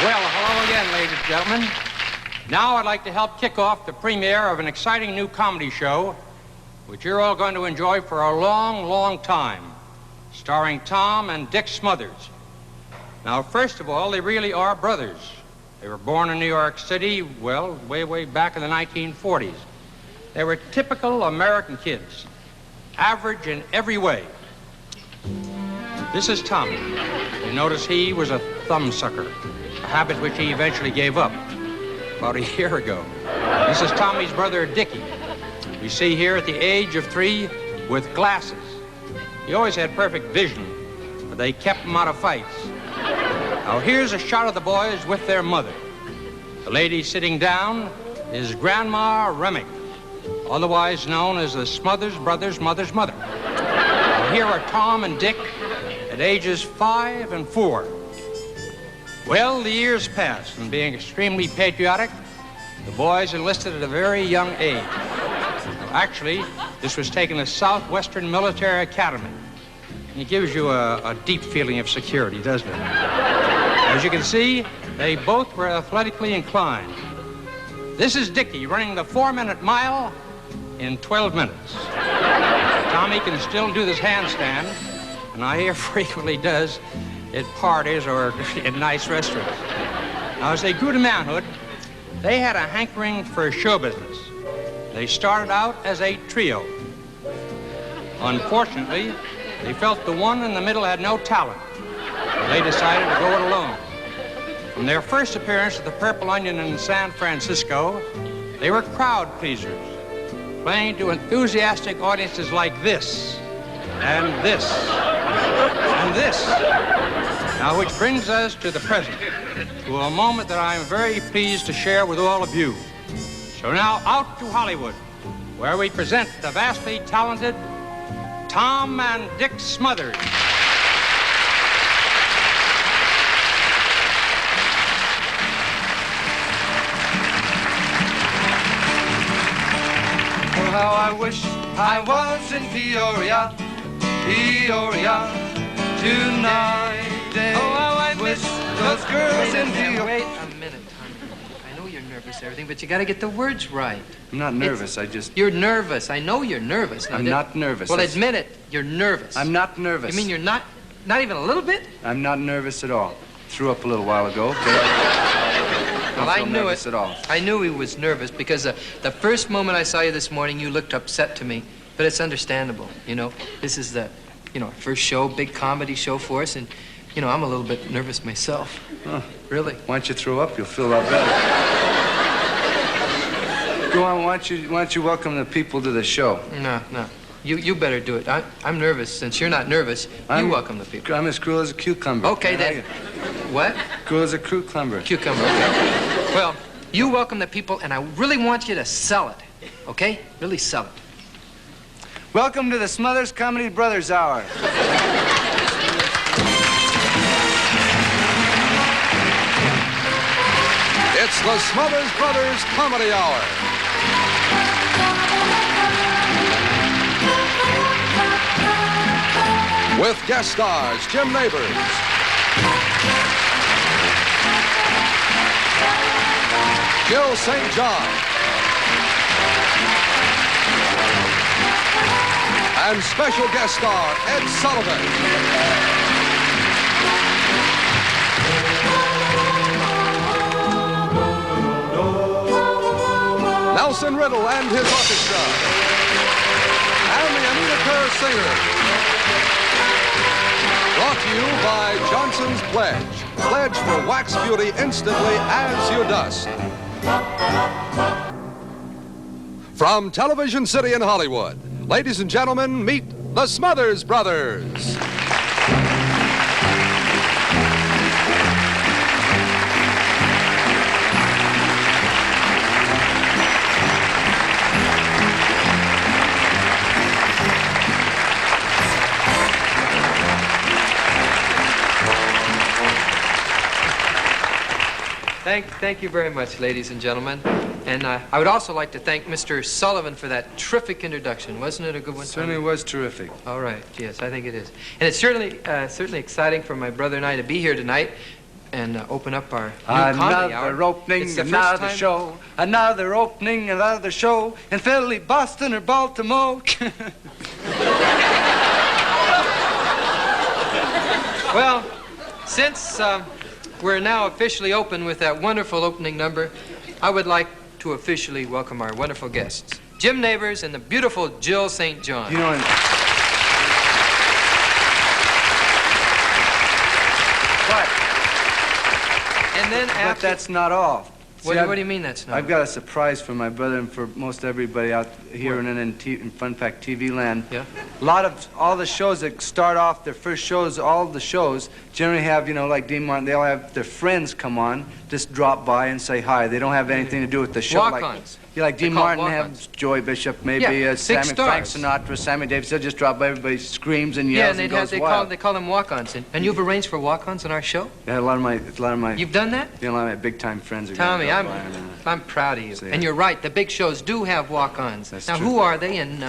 Well, hello again, ladies and gentlemen. Now I'd like to help kick off the premiere of an exciting new comedy show, which you're all going to enjoy for a long, long time, starring Tom and Dick Smothers. Now, first of all, they really are brothers. They were born in New York City, well, way back in the 1940s. They were typical American kids, average in every way. This is Tommy. You notice he was a thumbsucker, a habit which he eventually gave up about a year ago. This is Tommy's brother, Dickie. You see here at the age of 3 with glasses. He always had perfect vision, but they kept him out of fights. Now here's a shot of the boys with their mother. The lady sitting down is Grandma Remick, otherwise known as the Smothers Brothers' mother's mother. Now here are Tom and Dick at ages 5 and 4. Well, the years passed, and being extremely patriotic, the boys enlisted at a very young age. Actually, this was taken at Southwestern Military Academy. And it gives you a deep feeling of security, doesn't it? As you can see, they both were athletically inclined. This is Dickie running the 4-minute mile in 12 minutes. Tommy can still do this handstand, and I hear frequently does at parties or in nice restaurants. Now, as they grew to manhood, they had a hankering for show business. They started out as a trio. Unfortunately, they felt the one in the middle had no talent. So they decided to go it alone. From their first appearance at the Purple Onion in San Francisco, they were crowd pleasers, playing to enthusiastic audiences like this, and this, and this. Now, which brings us to the present, to a moment that I am very pleased to share with all of you. So now, out to Hollywood, where we present the vastly talented Tom and Dick Smothers. Oh, how I wish I was in Peoria, Peoria tonight. Oh, how I miss those girls in Peoria. Wait a minute, Tommy. I know you're nervous, everything, but you got to get the words right. I'm not nervous. You're nervous. I know you're nervous. Now, I'm not nervous. Well, admit it. You're nervous. I'm not nervous. You mean you're not even a little bit? I'm not nervous at all. Threw up a little while ago. Well, I knew it. At all. I knew he was nervous because the first moment I saw you this morning, you looked upset to me. But it's understandable, you know. This is the, first show, big comedy show for us, and, I'm a little bit nervous myself. Huh. Really. Why don't you throw up? You'll feel a lot better. Go on, why don't you welcome the people to the show? No. You better do it. I'm nervous. Since you're not nervous, you welcome the people. I'm as cruel as a cucumber. Okay, then. What? Cruel as a cucumber. Cucumber, okay. Well, you welcome the people, and I really want you to sell it, okay? Really sell it. Welcome to the Smothers Comedy Brothers Hour. It's the Smothers Brothers Comedy Hour. With guest stars Jim Nabors, Jill St. John, and special guest star Ed Sullivan. Nelson Riddle and his orchestra, and the Anita Kerr Singers. Brought to you by Johnson's Pledge. Pledge for wax beauty instantly as you dust. From Television City in Hollywood, ladies and gentlemen, meet the Smothers Brothers. Thank you very much, ladies and gentlemen. And I would also like to thank Mr. Sullivan for that terrific introduction. Wasn't it a good one? Certainly was terrific. All right. Yes, I think it is. And it's certainly exciting for my brother and I to be here tonight. and open up our new comedy hour. Another opening, It's the first another time- show. Another opening, another show in Philly, Boston, or Baltimore. Well, since we're now officially open with that wonderful opening number, I would like to officially welcome our wonderful guests, Jim Nabors and the beautiful Jill St. John. You know, and then but after... that's not all. What See, do you mean that's not? I've got a surprise for my brother and for most everybody out here and in Fun Fact TV land. Yeah? A lot of all the shows that start off their first shows, all the shows generally have, you know, like Dean Martin, they all have their friends come on, just drop by and say hi. They don't have anything to do with the show. Walk-ons. Like They Dean call Martin walk-ons. have Joy Bishop, maybe Yeah, big Frank stars. Sinatra, Sammy Davis. They'll just drop by. Everybody screams and Yeah, yells and and goes they wild. call them walk-ons. And you've arranged for walk-ons on our show? Yeah, a lot of my, You've done that? you know, a lot of my big-time friends are Tommy, gonna drop by and, I'm proud of you. See And you're right, the big shows do have walk-ons. That's Now, true. who are they, and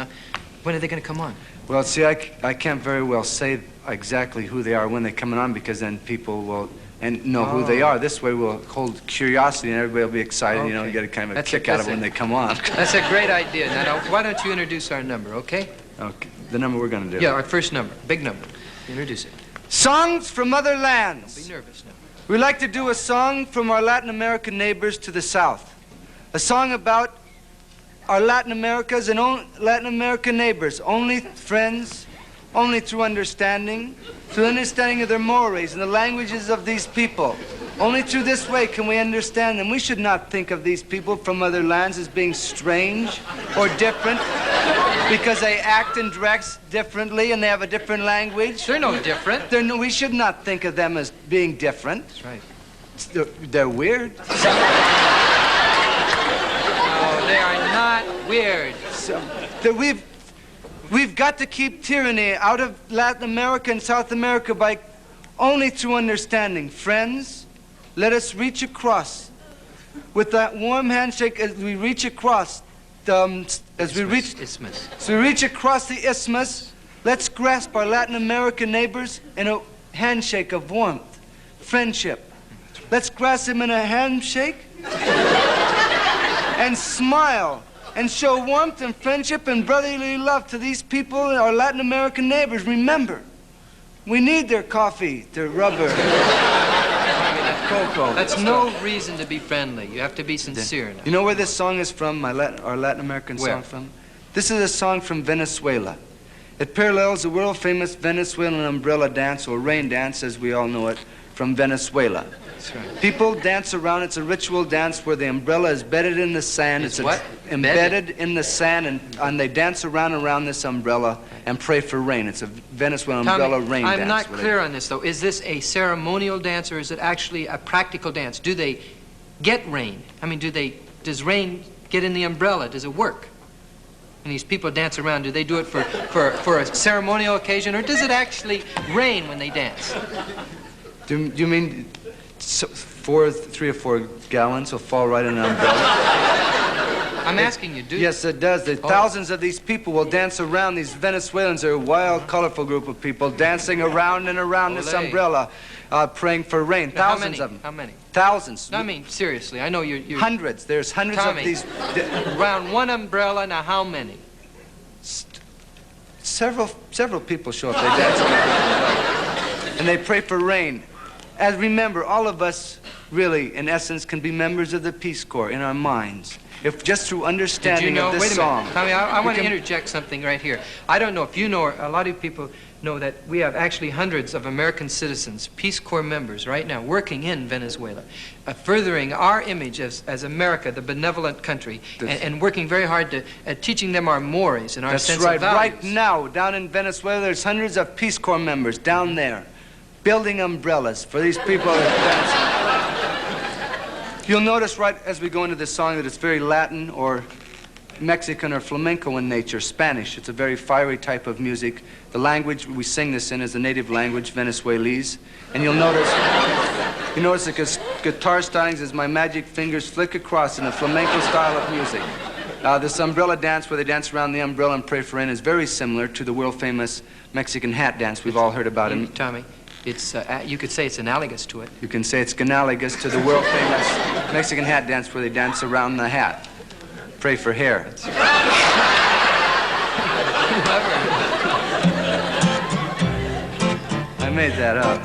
when are they going to come on? Well, see, I can't very well say exactly who they are when they're coming on, because then people will know who they are. This way we'll hold curiosity and everybody will be excited, you know, and Okay. get a kind of a That's kick out of it when they come on. That's a great idea. Now, why don't you introduce our number, okay? Okay, the number we're going to do. Yeah, our first number, big number. Introduce it. Songs from other lands. Be nervous now. We like to do a song from our Latin American neighbors to the south. A song about our Latin America's and Latin American neighbors, only friends, only through understanding of their mores and the languages of these people. Only through this way can we understand them. We should not think of these people from other lands as being strange or different because they act and dress differently and they have a different language. They're no different. We should not think of them as being different. That's right. They're weird. No, they are not weird. So, we've got to keep tyranny out of Latin America and South America by only through understanding. Friends, let us reach across with that warm handshake as we reach across Isthmus. As we reach across the isthmus, let's grasp our Latin American neighbors in a handshake of warmth, friendship. Let's grasp them in a handshake and smile and show warmth and friendship and brotherly love to these people, our Latin American neighbors. Remember, we need their coffee, their rubber, cocoa. That's no reason to be friendly. You have to be sincere now. You know where this song is from, our Latin American Where? song from? This is a song from Venezuela. It parallels the world-famous Venezuelan umbrella dance, or rain dance, as we all know it, from Venezuela. That's right. People dance around. It's a ritual dance where the umbrella is bedded in the sand. It's what? Embedded in the sand, and they dance around this umbrella and pray for rain. It's a Venezuelan umbrella rain dance. I'm not clear on this, though. Is this a ceremonial dance, or is it actually a practical dance? Do they get rain? I mean, does rain get in the umbrella? Does it work? And these people dance around. Do they do it for a ceremonial occasion, or does it actually rain when they dance? Do you mean 3 or 4 gallons will fall right in an umbrella? I'm asking you, do Yes, it does. Thousands of these people will dance around. These Venezuelans are a wild, colorful group of people dancing around and around this Olé. umbrella, praying for rain. Now, Thousands of them. How many? Thousands. No, I mean, seriously, I know you're... Hundreds. There's hundreds Tommy, of these. around one umbrella, now how many? Several people show up. They dance around the umbrella. And they pray for rain. As remember, all of us really, in essence, can be members of the Peace Corps in our minds. If just through Did you understanding know? of this Wait a song. minute, Tommy. I want to can- interject something right here. I don't know if you know, or a lot of people know that we have actually hundreds of American citizens, Peace Corps members, right now working in Venezuela, furthering our image as America, the benevolent country, and working very hard to teaching them our mores and our That's sense right. of values. Right now, down in Venezuela, there's hundreds of Peace Corps members down there, building umbrellas for these people that are dancing. You'll notice right as we go into this song that it's very Latin or Mexican or flamenco in nature, Spanish. It's a very fiery type of music. The language we sing this in is the native language, Venezuelese. And you'll notice the guitar stylings as my magic fingers flick across in a flamenco style of music. This umbrella dance where they dance around the umbrella and pray for rain is very similar to the world-famous Mexican hat dance we've all heard about. Tommy, It's, you could say it's analogous to it. You can say it's analogous to the world-famous Mexican hat dance where they dance around the hat. Pray for hair. I made that up.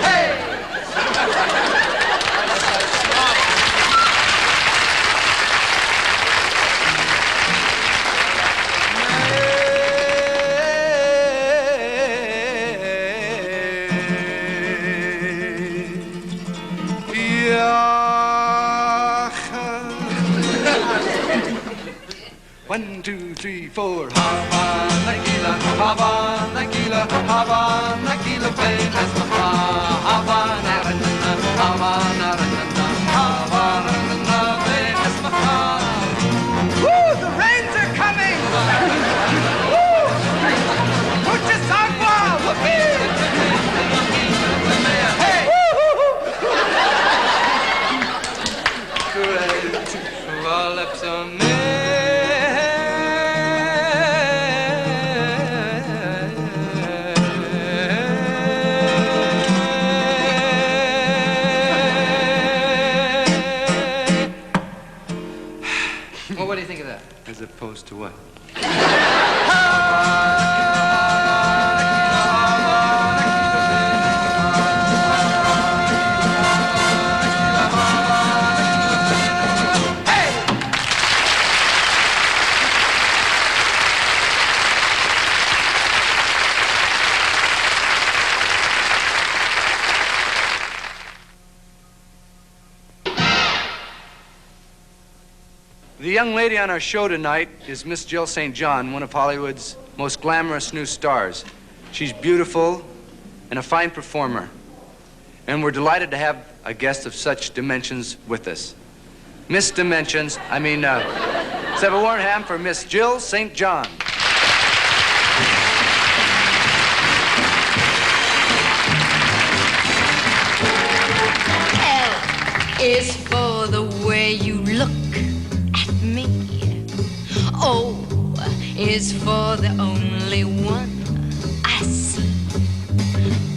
Hey! One, two, three, four. Havana, Gila, Havana, Gila, Havana, Gila, Vegas, Havana, Havana, Havana, Vegas, Woo! The rains are coming! Woo! Muchas agua! Hey! Well, what do you think of that? As opposed to what? The young lady on our show tonight is Miss Jill St. John, one of Hollywood's most glamorous new stars. She's beautiful and a fine performer. And we're delighted to have a guest of such dimensions with us. Miss Dimensions, let's have a warm hand for Miss Jill St. John. L is for the way you look at me. O is for the only one I see.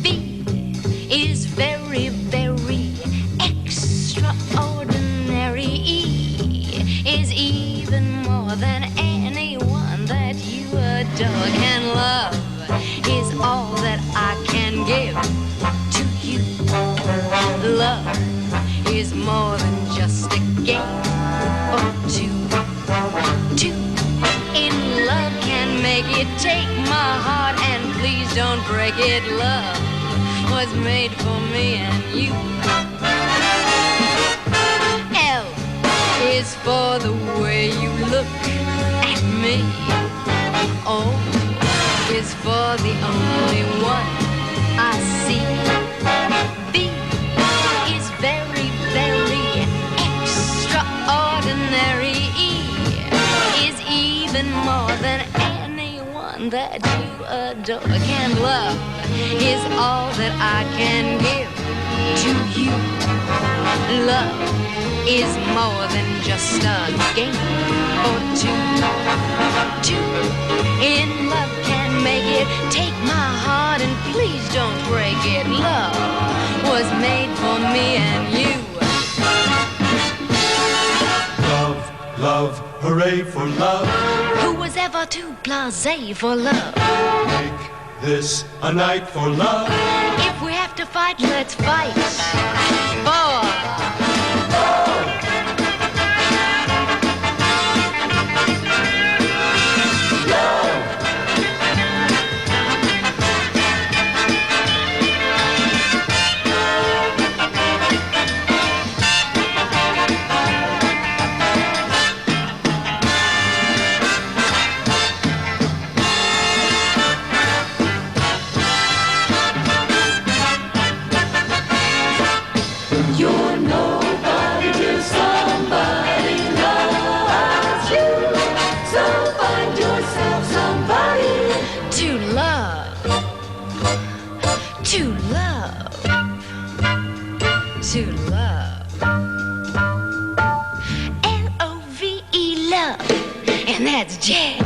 V is very, very extraordinary. E is even more than anyone that you adore. And love is all that I can give to you. Love is more than just a game or two. Two in love can make it. Take my heart and please don't break it. Love was made for me and you. L is for the way you look at me. O is for the only one I see. B is very, very extraordinary. E is even more than anyone that you adore. Can love is all that I can give to you. Love is more than just a game or two. Two in love can make it. Take my heart and please don't break it. Love was made for me and you. Love, love, hooray for love. Who was ever too blasé for love. Make this a night for love. If we have to fight, let's fight. For You're nobody till somebody loves you. So find yourself somebody. to love. To love. To love. L-O-V-E, love. And that's jazz.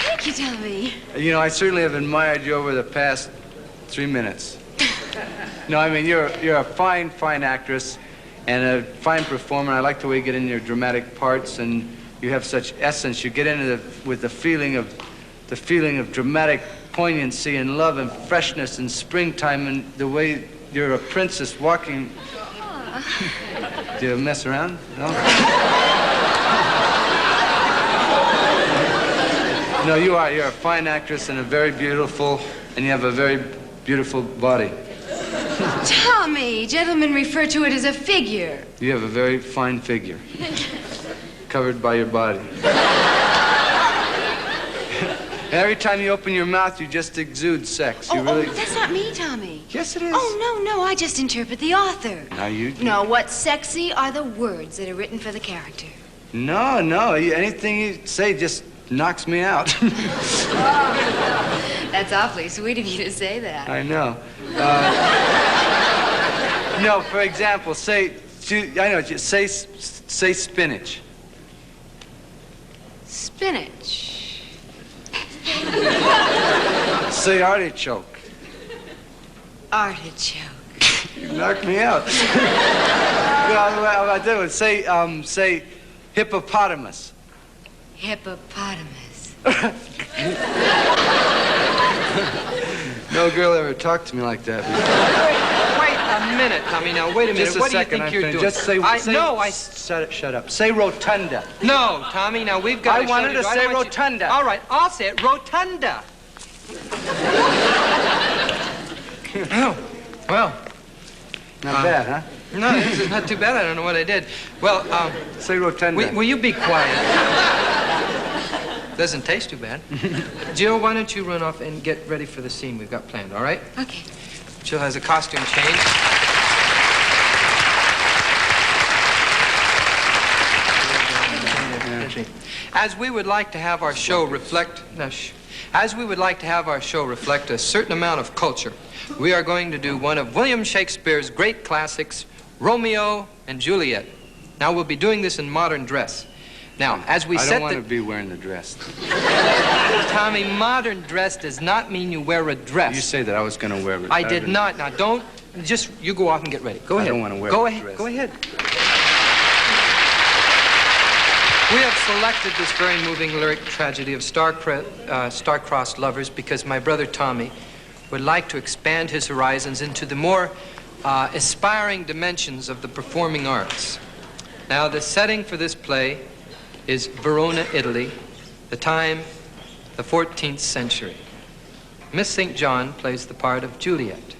Thank you, Tommy. You know, I certainly have admired you over the past 3 minutes. No, I mean, you're a fine, fine actress and a fine performer. I like the way you get into your dramatic parts, and you have such essence. You get into with the feeling of dramatic poignancy and love and freshness and springtime, and the way you're a princess walking. Do you mess around? No? No, you are. You're a fine actress and a very beautiful, and you have a very beautiful body. Tommy, gentlemen refer to it as a figure. You have a very fine figure, covered by your body. And every time you open your mouth, you just exude sex. You really... that's not me, Tommy. Yes, it is. Oh, no, I just interpret the author. Now you... No, what's sexy are the words that are written for the character. No, anything you say just knocks me out. That's awfully sweet of you to say that. I know. No, for example, say spinach. Spinach. Say artichoke. Artichoke. You knocked me out. Well, I did. Say hippopotamus. Hippopotamus. No girl ever talked to me like that. Wait a minute, Tommy. Now, wait a minute. Just a What do you second, think I'm you're finished. doing? Just say. Shut up. Say rotunda. No, Tommy. Now we've got. I wanted to say rotunda. All right, I'll say it. Rotunda. Oh, well. Not bad, huh? No, this is not too bad. I don't know what I did. Well, Say rotunda. will you be quiet? Doesn't taste too bad. Jill, why don't you run off and get ready for the scene we've got planned, all right? Okay. Jill has a costume change. As we would like to have our show reflect a certain amount of culture, we are going to do one of William Shakespeare's great classics, Romeo and Juliet. Now, we'll be doing this in modern dress. Now, as we I set don't want to be wearing the dress. Tommy, modern dress does not mean you wear a dress. You say that I was going to wear it. I did not. Now, don't. Just, you go off and get ready. Go ahead. I don't want to wear Go a ahead. dress. Go ahead. We have selected this very moving lyric tragedy of star-crossed lovers because my brother Tommy would like to expand his horizons into the more aspiring dimensions of the performing arts. Now, the setting for this play is Verona, Italy, the time, the 14th century. Miss St. John plays the part of Juliet.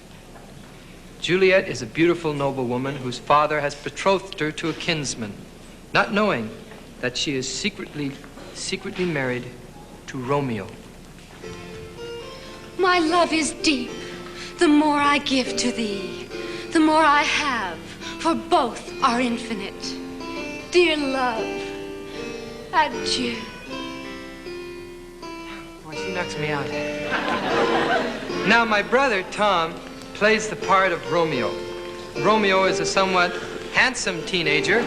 Juliet is a beautiful noblewoman whose father has betrothed her to a kinsman, not knowing that she is secretly married to Romeo. My love is deep. The more I give to thee, the more I have, for both are infinite. Dear love, adieu. Boy, she knocks me out. Now, my brother, Tom, plays the part of Romeo. Romeo is a somewhat handsome teenager.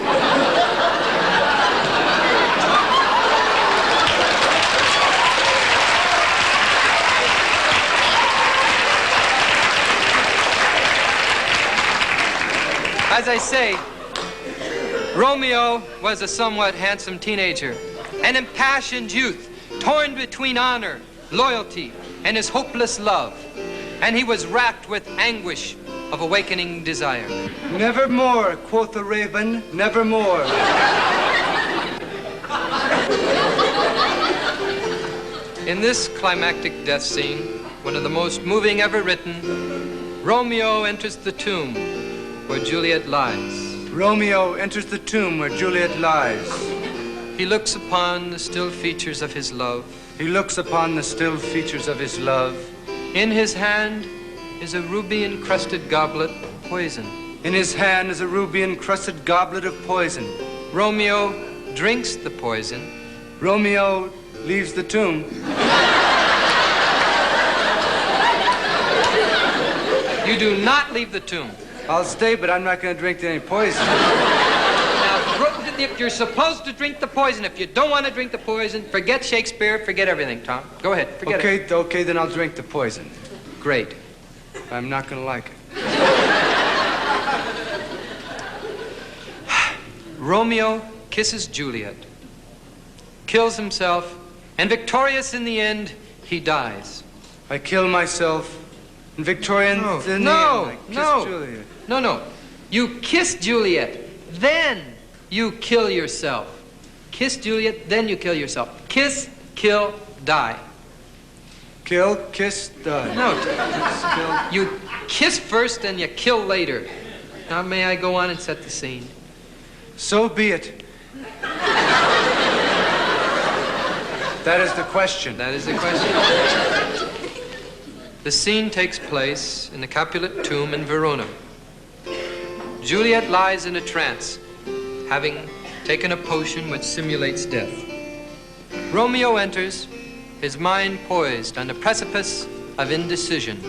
As I say, Romeo was a somewhat handsome teenager, an impassioned youth, torn between honor, loyalty, and his hopeless love. And he was racked with anguish of awakening desire. Nevermore, quoth the raven, nevermore. In this climactic death scene, one of the most moving ever written, Romeo enters the tomb where Juliet lies. Romeo enters the tomb where Juliet lies. He looks upon the still features of his love. He looks upon the still features of his love. In his hand is a ruby-encrusted goblet of poison. In his hand is a ruby-encrusted goblet of poison. Romeo drinks the poison. Romeo leaves the tomb. You do not leave the tomb. I'll stay, but I'm not going to drink any poison. Now, if you're supposed to drink the poison, if you don't want to drink the poison, forget Shakespeare, forget everything, Tom. Go ahead, forget it. Okay, then I'll drink the poison. Great. I'm not going to like it. Romeo kisses Juliet, kills himself, and victorious in the end, he dies. I kill myself, and victorious in the end, I kiss Juliet. No. You kiss Juliet, then you kill yourself. Kiss Juliet, then you kill yourself. Kiss, kill, die. Kill, kiss, die. No, you kiss first and you kill later. Now may I go on and set the scene? So be it. That is the question. That is the question. The scene takes place in the Capulet tomb in Verona. Juliet lies in a trance, having taken a potion which simulates death. Romeo enters, his mind poised on the precipice of indecision.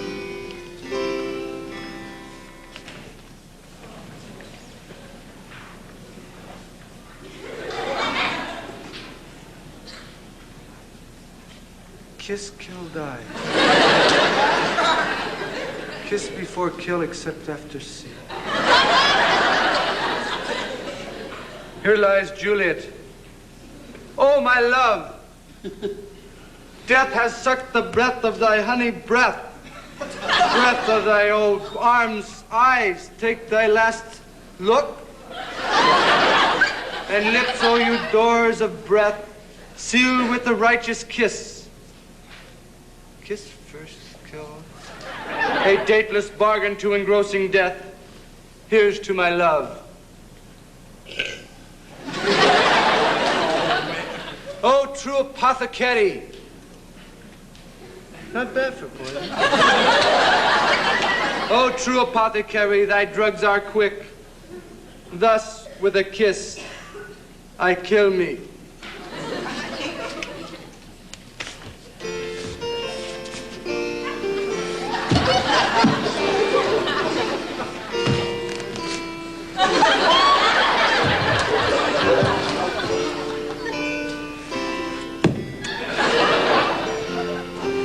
Kiss, kill, die. Kiss before kill, except after sin. Here lies Juliet. Oh, my love! Death has sucked the breath of thy honey breath. Breath of thy old arms, eyes, take thy last look. And lips, oh, you doors of breath, sealed with the righteous kiss. Kiss first, kill. A dateless bargain to engrossing death. Here's to my love. Oh, true apothecary. Not bad for poison. Oh, true apothecary, thy drugs are quick. Thus, with a kiss, I kill me.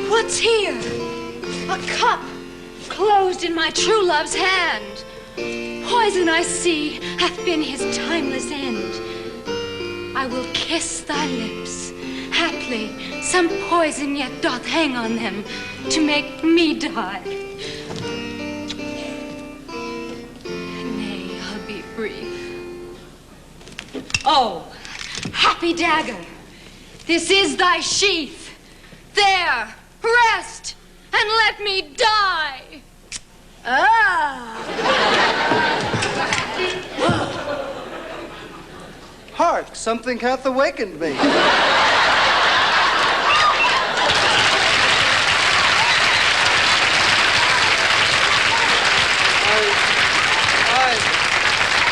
What's here? A cup closed in my true love's hand. Poison, I see, hath been his timeless end. I will kiss thy lips. Haply, some poison yet doth hang on them to make me die. Nay, I'll be brief. Oh, happy dagger, this is thy sheath. There, rest, and let me die. Hark, something hath awakened me.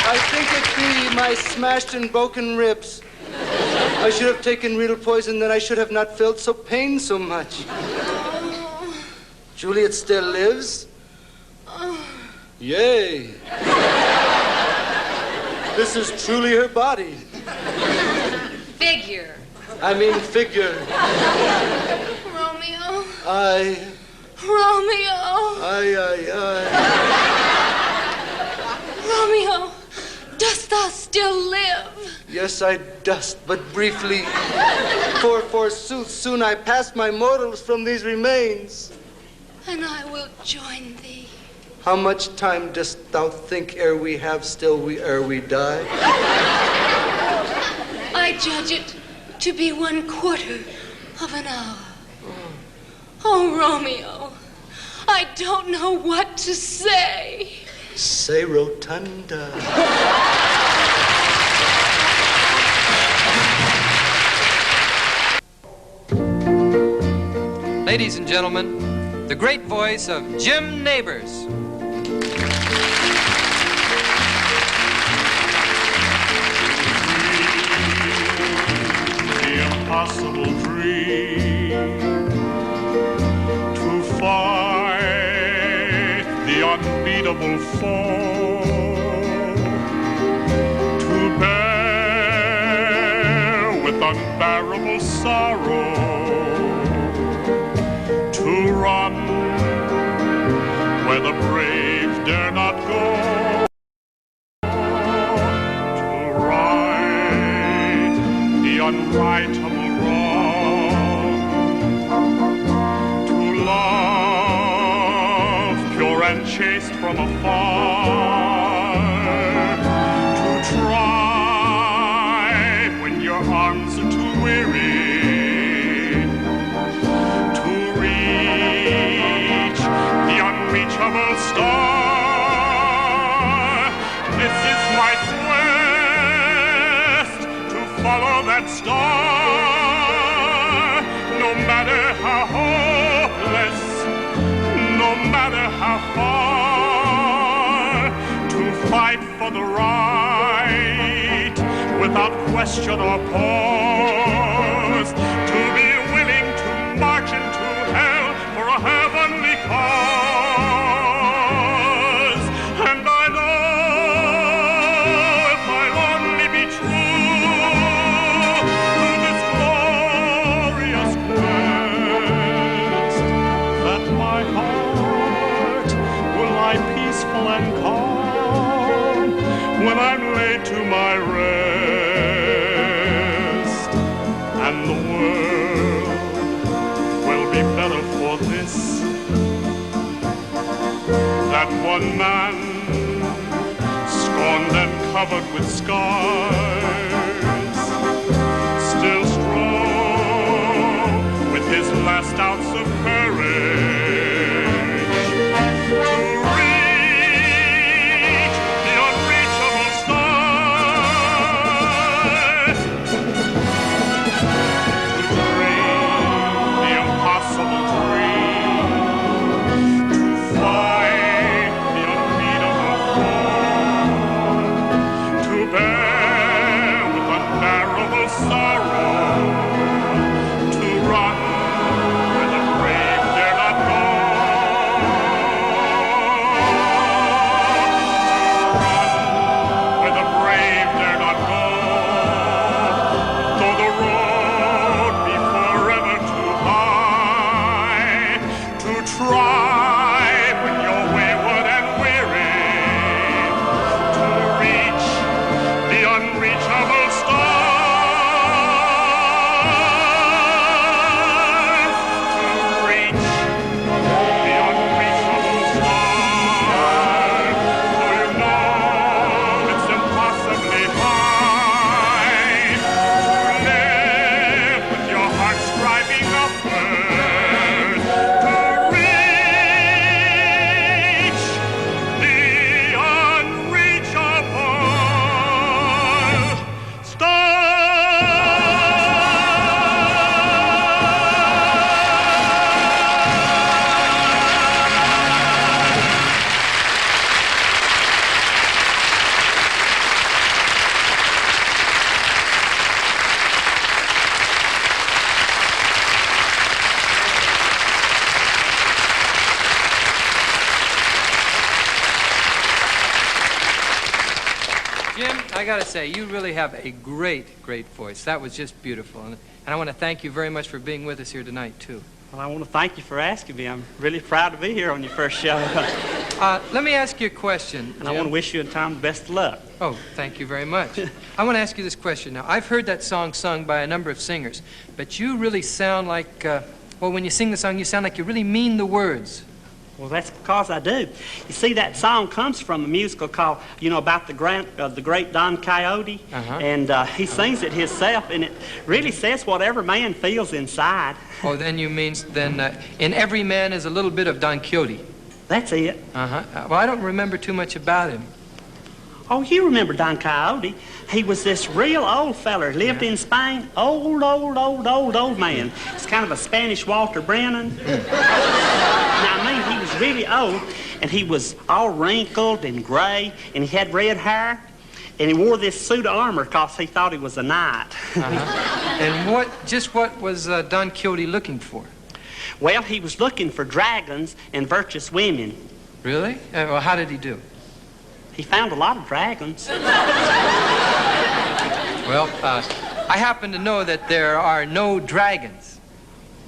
I think it be my smashed and broken ribs. I should have taken real poison, then I should have not felt so pain so much. Juliet still lives? Yea. This is truly her body. Figure. I mean figure. Romeo. Romeo. Romeo. thou still live? Yes, I dost, but briefly. For forsooth, soon I pass my mortals from these remains. And I will join thee. How much time dost thou think ere we have still ere we die? I judge it to be 1/4 of an hour. Oh, Romeo, I don't know what to say. Say rotunda. Ladies and gentlemen, the great voice of Jim Nabors. The impossible dream to fight the unbeatable foe, to bear with unbearable sorrow, to run where the brave dare not go, to right the unrightable wrong, to love pure and chaste from afar, to try when your arms are too weary, to reach the unreachable star. This is my quest, to follow that star, no matter how hopeless, no matter how far, to fight for the right without question or pause, to be willing to march into hell for a heavenly cause. And I know if I'll only be true to this glorious quest, that my heart will lie peaceful and calm when I'm laid to my rest, and the world will be better for this, that one man scorned and covered with scars, still strong with his last ounce of courage, to reach the unreachable star, to dream the impossible dream, to fight the unbeatable foe, to bear with unbearable sorrow, to run where the brave dare not go, to run where the brave dare not go, though the road be forever too high, to try when you're wayward and weary, to reach the unreachable star, to reach the unreachable star, though you know it's impossibly high, to live with your heart striving upward, to reach the unreachable star. Jim, I gotta say, you really have a great, great voice. That was just beautiful. And I want to thank you very much for being with us here tonight, too. Well, I want to thank you for asking me. I'm really proud to be here on your first show. Let me ask you a question, And I want to wish you and Tom the best of luck. Oh, thank you very much. I want to ask you this question now. I've heard that song sung by a number of singers, but you really sound like, well, when you sing the song, you sound like you really mean the words. Well, that's because I do. You see, that song comes from a musical called, about the great Don Quixote. And he sings it himself, and it really says what every man feels inside. Oh, then you mean, in every man is a little bit of Don Quixote. That's it. Well, I don't remember too much about him. Oh, you remember Don Quixote. He was this real old feller, lived in Spain. Old man. It's kind of a Spanish Walter Brennan. Now, I mean, he was really old, and he was all wrinkled and gray, and he had red hair, and he wore this suit of armor because he thought he was a knight. And what was Don Quixote looking for? Well, he was looking for dragons and virtuous women. Really? Well, how did he do? He found a lot of dragons. Well, I happen to know that there are no dragons.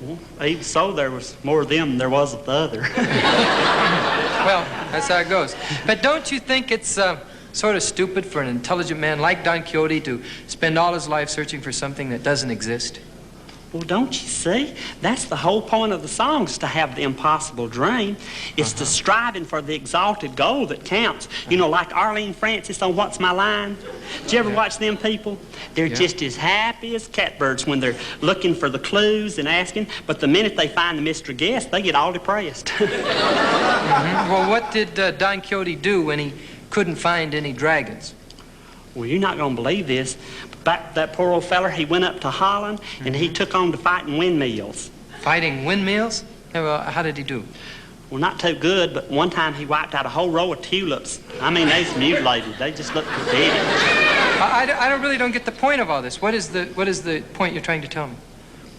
Well, even so, there was more of them than there was of the other. Well, that's how it goes. But don't you think it's sort of stupid for an intelligent man like Don Quixote to spend all his life searching for something that doesn't exist? Well, don't you see? That's the whole point of the song, is to have the impossible dream. It's the striving for the exalted goal that counts. Like Arlene Francis on What's My Line? Did you ever watch them people? They're just as happy as catbirds when they're looking for the clues and asking, but the minute they find the mystery guest, they get all depressed. Well, what did Don Quixote do when he couldn't find any dragons? Well, you're not going to believe this. Back that poor old feller, he went up to Holland, and he took on to fighting windmills. Fighting windmills? Yeah, well, how did he do? Well, not too good, but one time he wiped out a whole row of tulips. I mean, they's mutilated. They just look pathetic. I really don't get the point of all this. What is the point you're trying to tell me?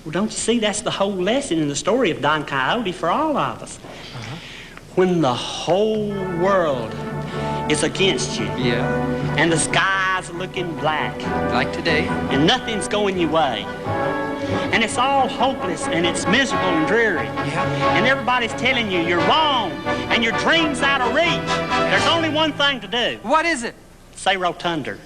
Well, don't you see, that's the whole lesson in the story of Don Quixote for all of us. When the whole world is against you. Yeah. And the sky's looking black. Like today. And nothing's going your way. And it's all hopeless, and it's miserable and dreary. Yeah. And everybody's telling you you're wrong, and your dream's out of reach. There's only one thing to do. What is it? Say rotunda.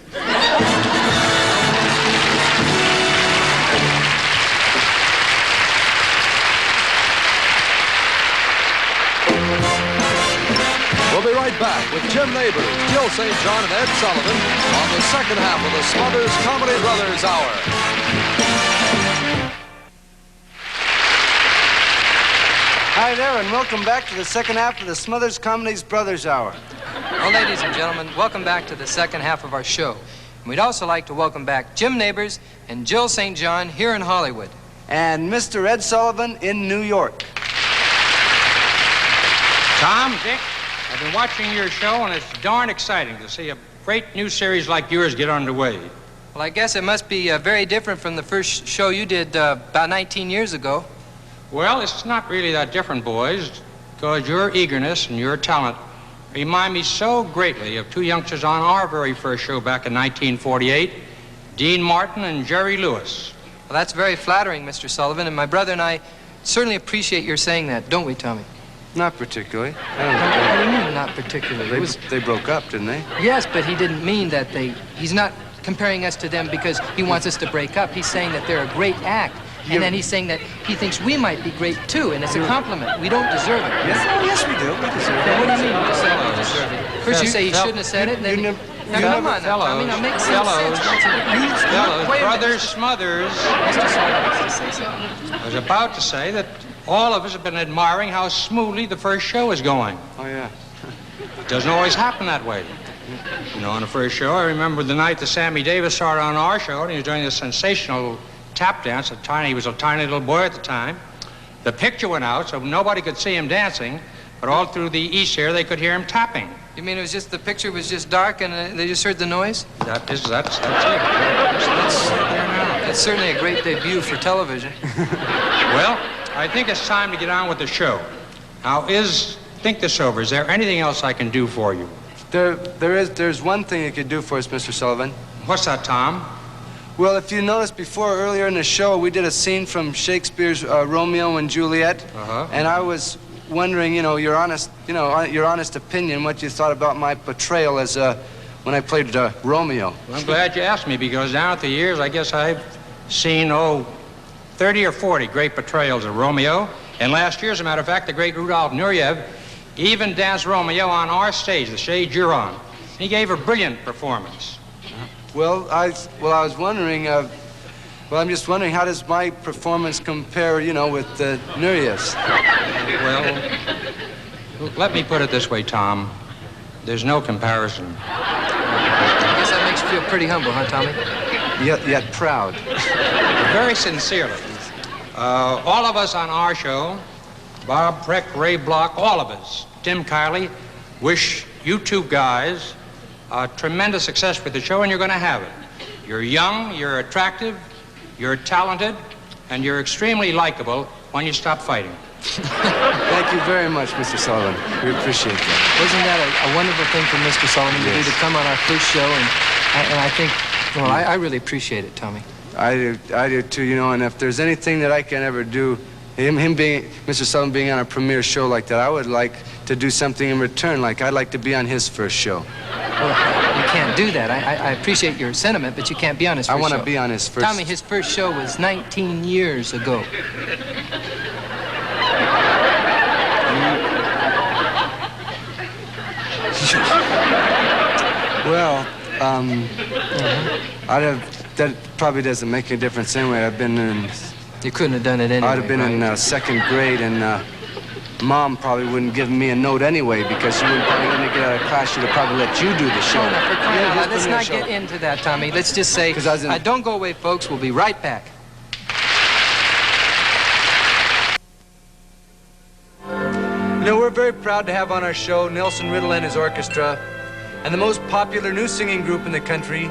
We'll be right back with Jim Nabors, Jill St. John, and Ed Sullivan on the second half of the Smothers Comedy Brothers Hour. Hi there, and welcome back to the second half of the Smothers Comedy Brothers Hour. Well, ladies and gentlemen, welcome back to the second half of our show. And we'd also like to welcome back Jim Nabors and Jill St. John here in Hollywood. And Mr. Ed Sullivan in New York. Tom, Dick, I've been watching your show, and it's darn exciting to see a great new series like yours get underway. Well, I guess it must be very different from the first show you did about 19 years ago. Well, it's not really that different, boys, because your eagerness and your talent remind me so greatly of two youngsters on our very first show back in 1948, Dean Martin and Jerry Lewis. Well, that's very flattering, Mr. Sullivan, and my brother and I certainly appreciate your saying that, don't we, Tommy? Not particularly. What do you mean, not particularly? They broke up, didn't they? Yes, but he didn't mean that he's not comparing us to them because he wants us to break up. He's saying that they're a great act. And then he's saying that he thinks we might be great, too, and it's a compliment. We don't deserve it. Yes, we do. We deserve it. What do you mean we don't deserve it? First you say he shouldn't have said it, and then... Now, come on, Tommy, now make some sense. Fellows, Wait a minute. Brothers Smothers. Mr. Sullivan, say something. I was about to say that all of us have been admiring how smoothly the first show is going. Oh, yeah. It doesn't always happen that way. On the first show, I remember the night that Sammy Davis saw it on our show, and he was doing this sensational tap dance. He was a tiny little boy at the time. The picture went out, so nobody could see him dancing, but all through the east here, they could hear him tapping. You mean it was just the picture was just dark and they just heard the noise? That's it. That's certainly a great debut for television. Well, I think it's time to get on with the show. Now, think this over. Is there anything else I can do for you? There's one thing you could do for us, Mr. Sullivan. What's that, Tom? Well, if you noticed before, earlier in the show, we did a scene from Shakespeare's Romeo and Juliet. Uh-huh. And I was wondering, your honest opinion, what you thought about my portrayal as when I played Romeo. Well, I'm glad you asked me, because down the years, I guess I've seen, 30 or 40 great portrayals of Romeo. And last year, as a matter of fact, the great Rudolf Nureyev even danced Romeo on our stage, the stage you're on. He gave a brilliant performance. Well, I was wondering, I'm just wondering, how does my performance compare, with Nureyev's? Well, let me put it this way, Tom. There's no comparison. I guess that makes you feel pretty humble, huh, Tommy? Yet proud. Very sincerely. All of us on our show, Bob Preck, Ray Block, all of us, Tim Kiley, wish you two guys tremendous success with the show, and you're going to have it. You're young, you're attractive, you're talented, and you're extremely likable when you stop fighting. Thank you very much, Mr. Sullivan. We appreciate that. Wasn't that a wonderful thing for Mr. Sullivan to do, to come on our first show? And I think, well, I really appreciate it, Tommy. I do too, and if there's anything that I can ever do, him being, Mr. Sullivan being on a premiere show like that, I would like to do something in return, like I'd like to be on his first show. Well, you can't do that. I appreciate your sentiment, but you can't be on his first show. I want to be on his first. Tommy, his first show was 19 years ago. Well, that probably doesn't make a difference anyway. You couldn't have done it anyway. I'd have been in second grade, and Mom probably wouldn't give me a note anyway, because she wouldn't probably let me get out of class. She'd have probably let you do the show. No, for crying out loud. Let's not show. get into that, Tommy. Let's just say, don't go away, folks. We'll be right back. We're very proud to have on our show Nelson Riddle and his orchestra, and the most popular new singing group in the country,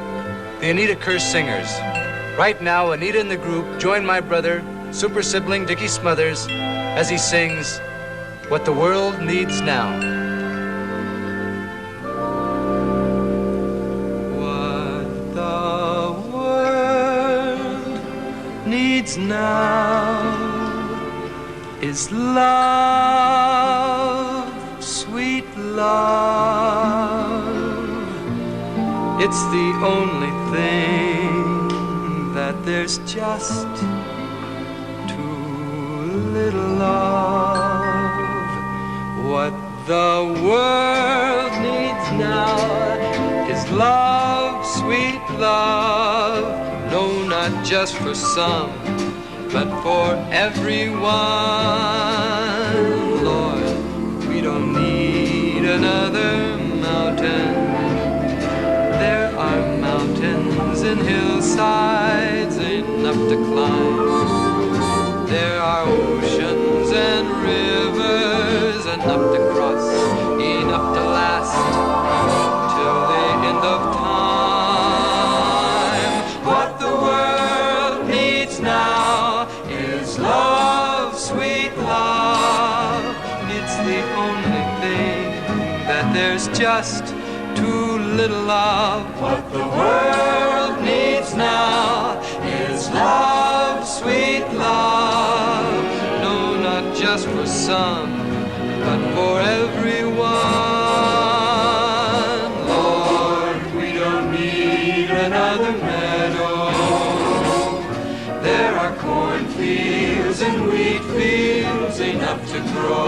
the Anita Kerr Singers. Right now, Anita and the group join my brother, super sibling Dickie Smothers, as he sings What the World Needs Now. What the world needs now is love, sweet love. It's the only thing that there's just too little of. What the world needs now is love, sweet love. No, not just for some, but for everyone. Lord, we don't need another mountain. There are mountains and hillsides enough to climb. There are oceans and rivers enough to cross, enough to last till the end of time. What the world needs now is love, sweet love. It's the only thing that there's just too little of. What the world needs now is love, sweet love. No, not just for some, but for everyone. Lord, we don't need another meadow. There are cornfields and wheat fields enough to grow.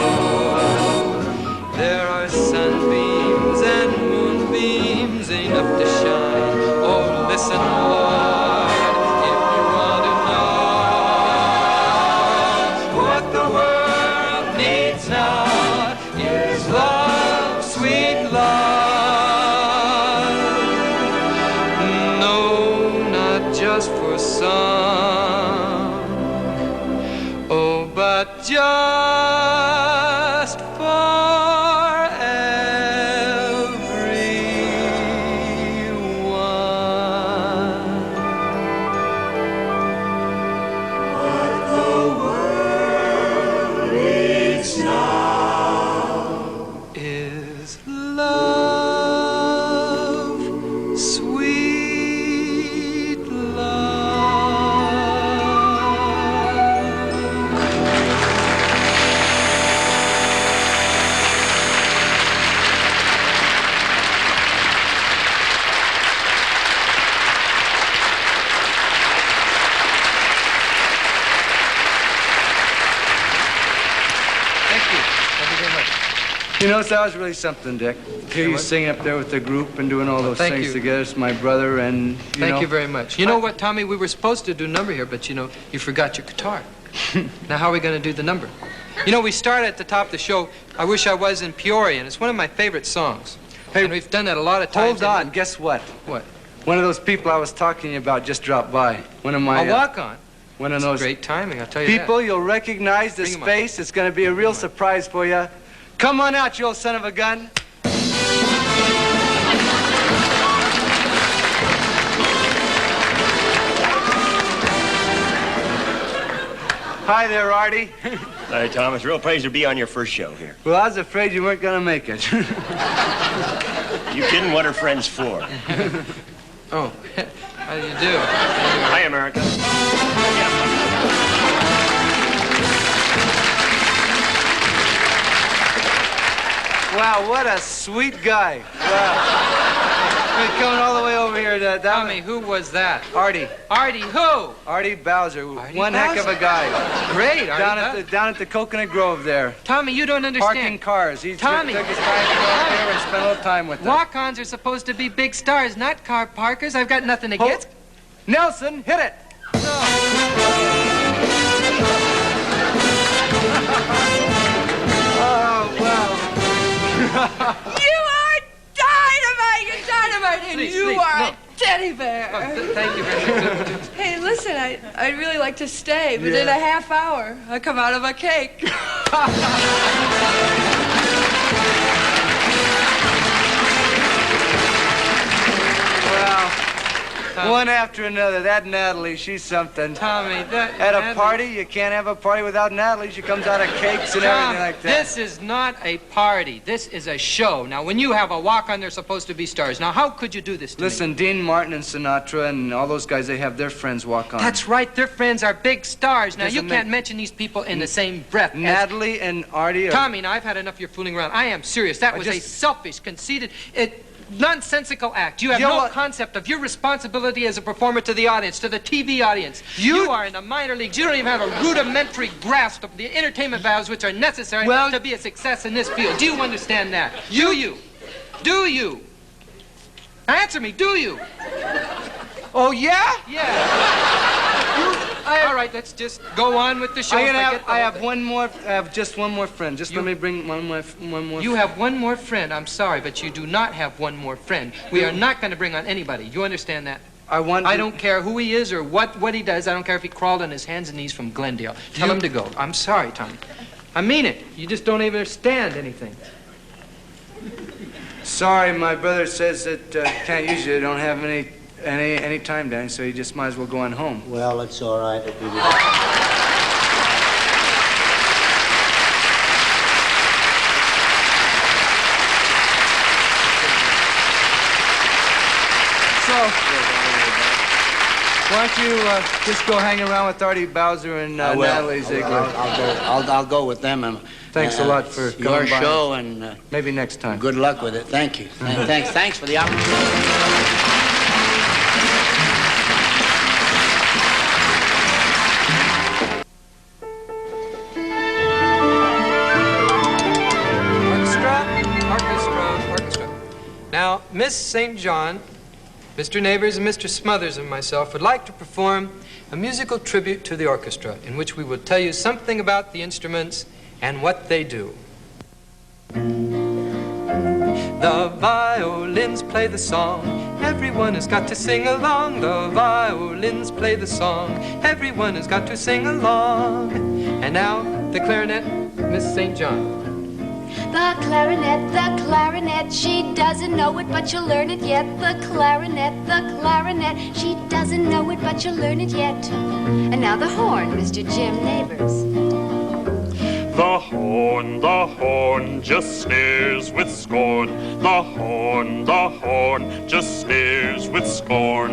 There are sunbeams and moonbeams enough to shine. Oh, listen, Lord, if you want to know what the world needs now is love, sweet love. No, not just for some, oh, but just for love, sweet love. You know, that was really something, Dick. Hear you singing up there with the group and doing all those Thank things you. together. It's my brother and, Thank you very much. You know what, Tommy? We were supposed to do a number here, but, you know, you forgot your guitar. Now, how are we going to do the number? You know, we start at the top of the show, I Wish I Was in Peoria, and it's one of my favorite songs. Hey, and we've done that a lot of times. Hold on, guess what? What? One of those people I was talking about just dropped by. One of my... A walk-on. One of It's those great timing, I'll tell you people, that. you'll recognize this Bring 'em up. face. It's going to be a real surprise for you. Come on out, you old son of a gun. Hi there, Artie. Hi, Tom. It's a real pleasure to be on your first show here. Well, I was afraid you weren't going to make it. You kidding? What are friends for? Oh, how do you do? Hi, America. Wow, what a sweet guy. Wow. He's coming all the way over here to... Tommy, who was that? Artie. Artie who? Artie Bowser. Artie One heck of a Bowser. guy. Great, Artie. Down at the Coconut Grove there. Tommy, you don't understand. Parking cars. He Tommy. took his time to go up there and spend a little time with them. Walk-ons are supposed to be big stars, not car parkers. I've got nothing against... Nelson, hit it. Oh, wow. You are dynamite! You're dynamite, and Please, you please, are no. a teddy bear. Thank you very much. Hey, listen, I'd really like to stay, but Yeah. in a half hour, I come out of a cake. Well, one after another. That Natalie, she's something. Tommy, that... At a Natalie- party, you can't have a party without Natalie. She comes out of cakes and Tom, everything like that. this is not a party. This is a show. Now, when you have a walk-on, they're supposed to be stars. Now, how could you do this to me? Listen, Dean Martin and Sinatra and all those guys, they have their friends walk on. That's right. Their friends are big stars. Now, you Doesn't can't make- mention these people in the same breath as... Natalie and Artie are... Tommy, now, I've had enough of your fooling around. I am serious. That was a selfish, conceited, nonsensical act. You have You know no what? concept of your responsibility as a performer to the audience, to the TV audience. You are in the minor leagues. You don't even have a rudimentary grasp of the entertainment values which are necessary to be a success in this field. Do you understand that? Do you? Do you? Now answer me. Do you? Oh, yeah? Yeah. All right, let's just go on with the show. I Forget the whole have thing. one more. I have just one more friend. Just let me bring one more. You have one more friend. I'm sorry, but you do not have one more friend. We are not going to bring on anybody. You understand that? I don't care who he is or what he does. I don't care if he crawled on his hands and knees from Glendale. Tell him to go. I'm sorry, Tommy. I mean it. You just don't even understand anything. Sorry, my brother says that can't use you. Don't have any time, Danny. So you just might as well go on home. Well, it's all right. So, why don't you just go hang around with Artie Bowser and I will. Natalie Ziegler? I'll go with them. And, Thanks a lot for your coming by. show, and Maybe next time. good luck with it. Thank you. Thanks for the opportunity. Orchestra. Now, Miss St. John, Mr. Nabors, and Mr. Smothers and myself would like to perform a musical tribute to the orchestra in which we will tell you something about the instruments and what they do. The violins play the song, everyone has got to sing along. The violins play the song, everyone has got to sing along. And now, the clarinet, Miss St. John. The clarinet, she doesn't know it, but she'll learn it yet. The clarinet, she doesn't know it, but she'll learn it yet. And now the horn, Mr. Jim Nabors. The horn just sneers with scorn. The horn just sneers with scorn.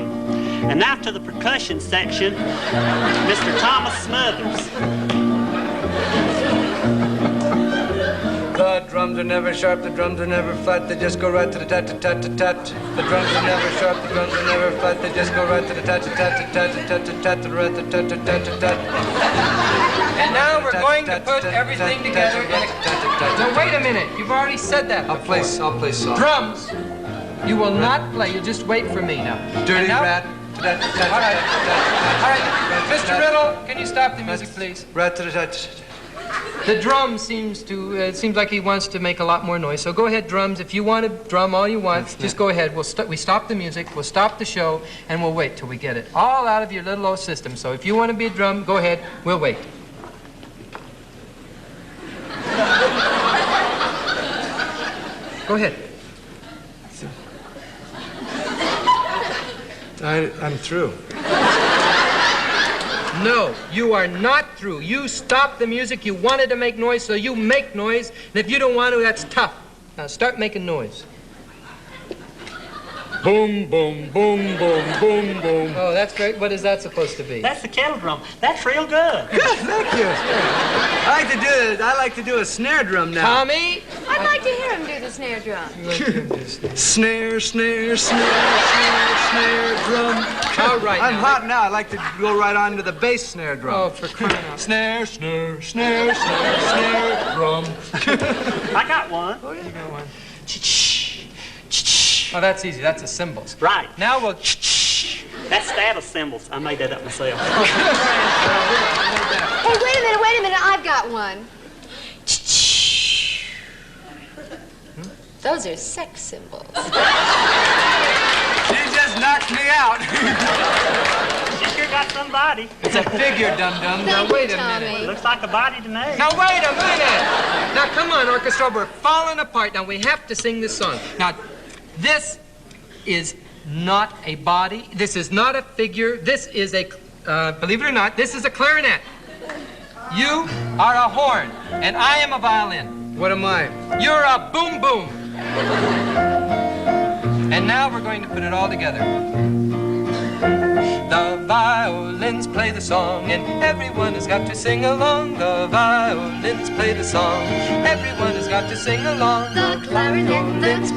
And now to the percussion section, Mr. Thomas Smothers. The drum drums are never sharp, the drums are never flat, they just go right to the tat-tat-tat-tat. The drums are never sharp, the drums are never flat, they just go right to the tat-tat-tat-tat-tat, the rat-tat-tat-tat-tat. And now we're going to put everything together in a... No, wait a minute. You've already said that before. I'll play soft. Drums. You will not play. You just wait for me now. Dirty now... rat. All right. Mr. Riddle, can you stop the music, please? Rat-tat-tat. The drum seems like he wants to make a lot more noise. So go ahead, drums. If you want to drum all you want, just go ahead. We stop the music, we'll stop the show, and we'll wait till we get it all out of your little old system. So if you want to be a drum, go ahead. We'll wait. Go ahead. I'm through. No, you are not through. You stopped the music. You wanted to make noise, so you make noise. And if you don't want to, that's tough. Now start making noise. Boom, boom, boom, boom, boom, boom. Oh, that's great. What is that supposed to be? That's the kettle drum. That's real good. Good, thank you. I like to do a snare drum now. Tommy? I'd like to hear him do the snare drum. Snare, snare, snare, snare, snare drum. All right. I'm now. hot now. I like to go right on to the bass snare drum. Oh, for crying out. Snare, snare, snare, snare, snare drum. I got one. Oh, you got one. Oh, that's easy. That's the cymbals. Right. Now we'll... That's status cymbals. I made that up myself. Hey, wait a minute. I've got one. Those are sex symbols. You just knocked me out. You sure got some body. It's a figure, dum-dum. Now, wait a Tommy. minute. Looks like a body to me. Now, wait a minute. Now, come on, orchestra. We're falling apart. Now, we have to sing this song. Now, this is not a body. This is not a figure. This is a, believe it or not, this is a clarinet. You are a horn, and I am a violin. What am I? You're a boom boom. And now we're going to put it all together. The violins play the song, and everyone has got to sing along. The violins play the song, everyone has got to sing along. The clarinet, she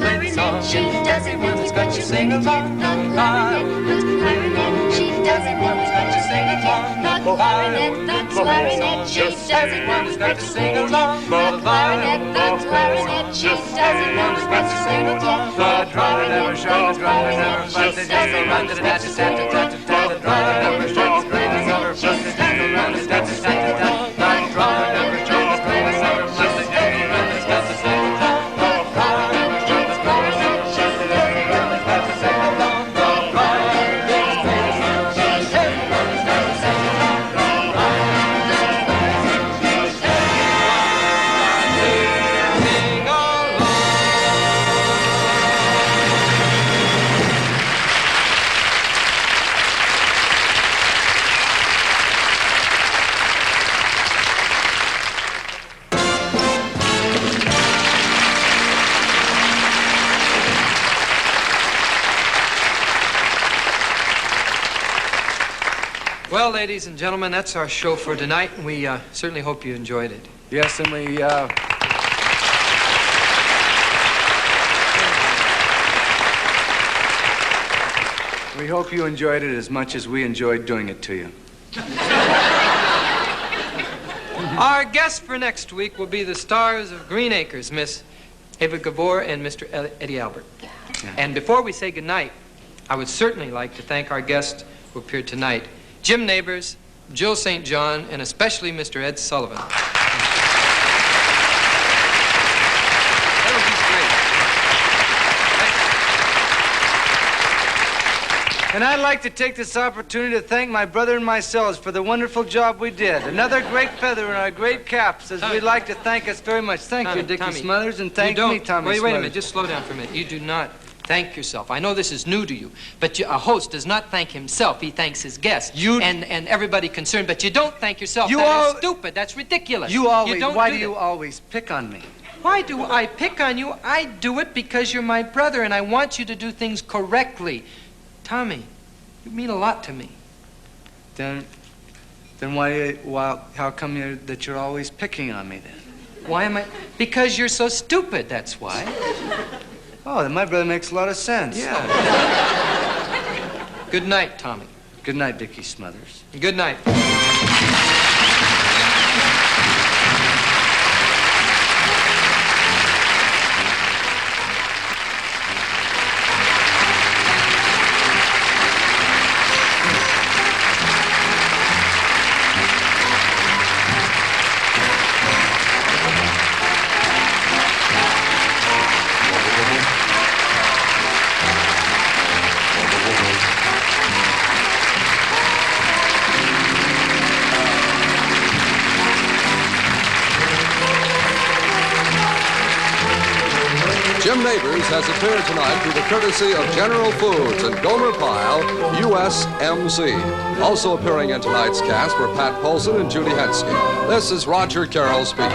doesn't know what you sing along. The clarinet, she doesn't know what you sing along. The clarinet, she doesn't know what you sing along. The clarinet, she doesn't know what you sing along. The clarinet, she doesn't know what you sing along. The drummer never shows greatest ever, plus the jingle round his got to sing along. The drummer never shows greatest ever, plus the jingle round his got to sing along. The drummer never shows greatest ever, plus the jingle round his got to sing along. The drummer never shows greatest ever, plus the jingle round his got to sing along. Well, ladies and gentlemen, that's our show for tonight, and we certainly hope you enjoyed it. Yes, and we hope you enjoyed it as much as we enjoyed doing it to you. Our guests for next week will be the stars of Green Acres, Miss Eva Gabor and Mr. Eddie Albert. Yeah. And before we say goodnight, I would certainly like to thank our guests who appeared tonight, Jim Nabors, Jill St. John, and especially Mr. Ed Sullivan. That would be great. And I'd like to take this opportunity to thank my brother and myself for the wonderful job we did. Another great feather in our great caps, as we'd like to thank us very much. Thank you, Dickie Tommy, Smothers, and thank you me, Tommy Wait a Smothers. minute. Just slow down for a minute. You do not thank yourself. I know this is new to you, but a host does not thank himself. He thanks his guests and everybody concerned, but you don't thank yourself. That is stupid. That's ridiculous. Why do you always pick on me? Why do I pick on you? I do it because you're my brother, and I want you to do things correctly. Tommy, you mean a lot to me. Then how come that you're always picking on me then? Why am I? Because you're so stupid, that's why. Oh, then my brother makes a lot of sense. Yeah. Good night, Tommy. Good night, Dickie Smothers. Good night. Jim Nabors has appeared tonight through the courtesy of General Foods and Gomer Pyle, USMC. Also appearing in tonight's cast were Pat Polson and Judy Hensky. This is Roger Carroll speaking.